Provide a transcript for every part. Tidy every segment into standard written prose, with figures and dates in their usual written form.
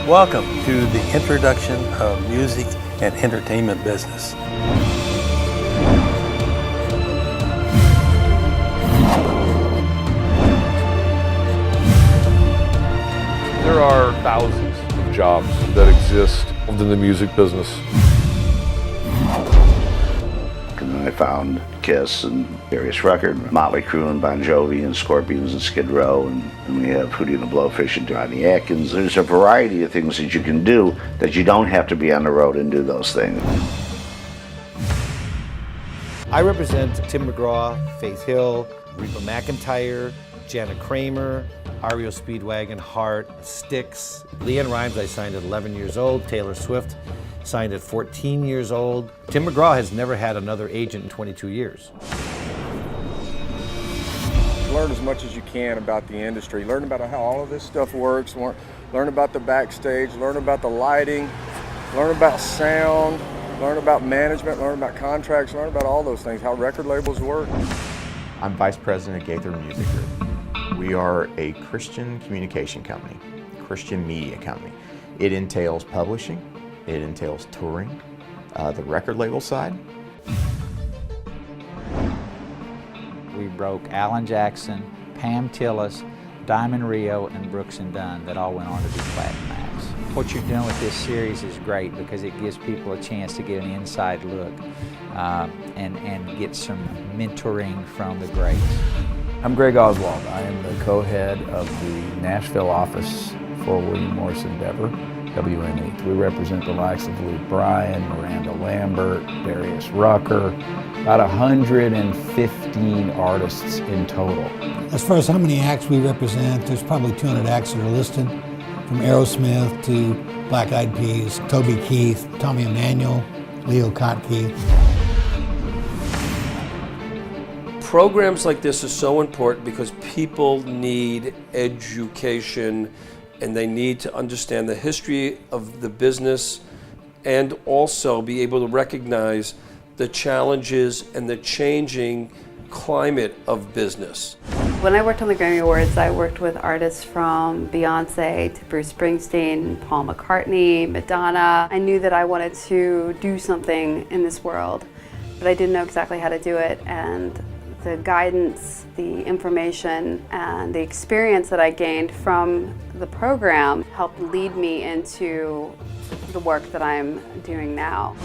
Welcome to the introduction of music and entertainment business. There are thousands of jobs that exist in the music business. And then I found Kiss and various records, Motley Crue and Bon Jovi and Scorpions and Skid Row, and we have Hootie and the Blowfish and Johnny Atkins. There's a variety of things that you can do that you don't have to be on the road and do those things. I represent Tim McGraw, Faith Hill, Reba McEntire, Jana Kramer, REO Speedwagon, Heart, Styx. LeAnn Rimes I signed at 11 years old. Taylor Swift signed at 14 years old. Tim McGraw has never had another agent in 22 years. Learn as much as you can about the industry. Learn about how all of this stuff works. Learn about the backstage. Learn about the lighting. Learn about sound. Learn about management. Learn about contracts. Learn about all those things, how record labels work. I'm Vice President of Gaither Music Group. We are a Christian communication company, Christian media company. It entails publishing, it entails touring, the record label side. We broke Alan Jackson, Pam Tillis, Diamond Rio, and Brooks and Dunn that all went on to be platinum acts. What you're doing with this series is great because it gives people a chance to get an inside look and get some mentoring from the greats. I'm Greg Oswald. I am the co-head of the Nashville office for William Morris Endeavor, WME. We represent the likes of Luke Bryan, Miranda Lambert, Darius Rucker, about 115 artists in total. As far as how many acts we represent, there's probably 200 acts that are listed, from Aerosmith to Black Eyed Peas, Toby Keith, Tommy Emmanuel, Leo Kottke. Programs like this are so important because people need education and they need to understand the history of the business and also be able to recognize the challenges and the changing climate of business. When I worked on the Grammy Awards, I worked with artists from Beyonce to Bruce Springsteen, Paul McCartney, Madonna. I knew that I wanted to do something in this world, but I didn't know exactly how to do it. And the guidance, the information, and the experience that I gained from the program helped lead me into the work that I'm doing now.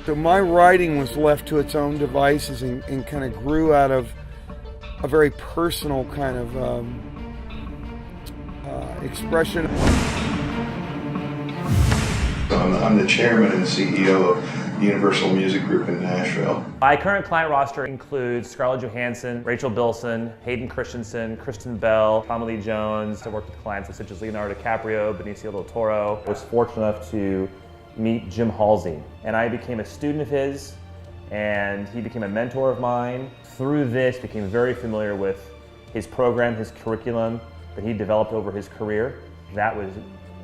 So my writing was left to its own devices and kind of grew out of a very personal kind of expression. I'm the chairman and CEO of Universal Music Group in Nashville. My current client roster includes Scarlett Johansson, Rachel Bilson, Hayden Christensen, Kristen Bell, Tommy Lee Jones. I worked with clients such as Leonardo DiCaprio, Benicio del Toro. I was fortunate enough to meet Jim Halsey, and I became a student of his, and he became a mentor of mine. Through this, became very familiar with his program, his curriculum that he developed over his career. That was,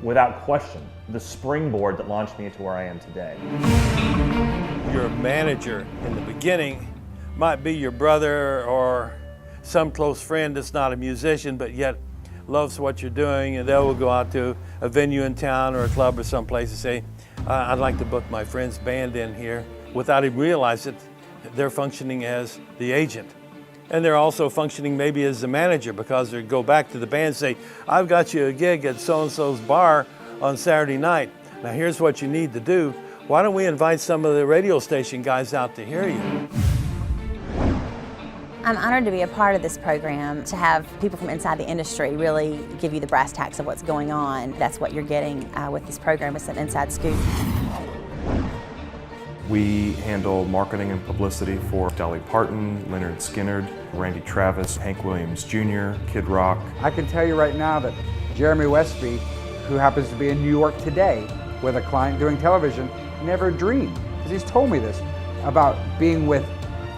without question, the springboard that launched me into where I am today. Your manager in the beginning might be your brother or some close friend that's not a musician but yet loves what you're doing, and they will go out to a venue in town or a club or someplace and say, I'd like to book my friend's band in here. Without even realize it, they're functioning as the agent. And they're also functioning maybe as the manager because they go back to the band and say, I've got you a gig at so-and-so's bar on Saturday night. Now here's what you need to do. Why don't we invite some of the radio station guys out to hear you? I'm honored to be a part of this program, to have people from inside the industry really give you the brass tacks of what's going on. That's what you're getting with this program. It's an inside scoop. We handle marketing and publicity for Dolly Parton, Leonard Skinner, Randy Travis, Hank Williams Jr., Kid Rock. I can tell you right now that Jeremy Westby, who happens to be in New York today with a client doing television, never dreamed, because he's told me this, about being with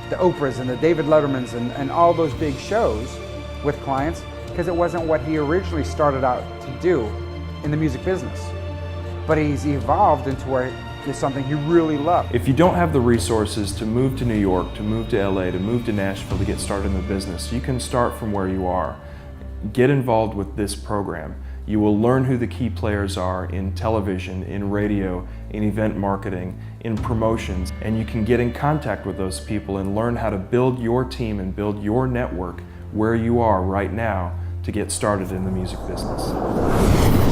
the Oprahs and the David Lettermans and all those big shows with clients, because it wasn't what he originally started out to do in the music business. But he's evolved into where it's something he really loves. If you don't have the resources to move to New York, to move to LA, to move to Nashville to get started in the business, you can start from where you are. Get involved with this program. You will learn who the key players are in television, in radio, in event marketing, in promotions, and you can get in contact with those people and learn how to build your team and build your network where you are right now to get started in the music business.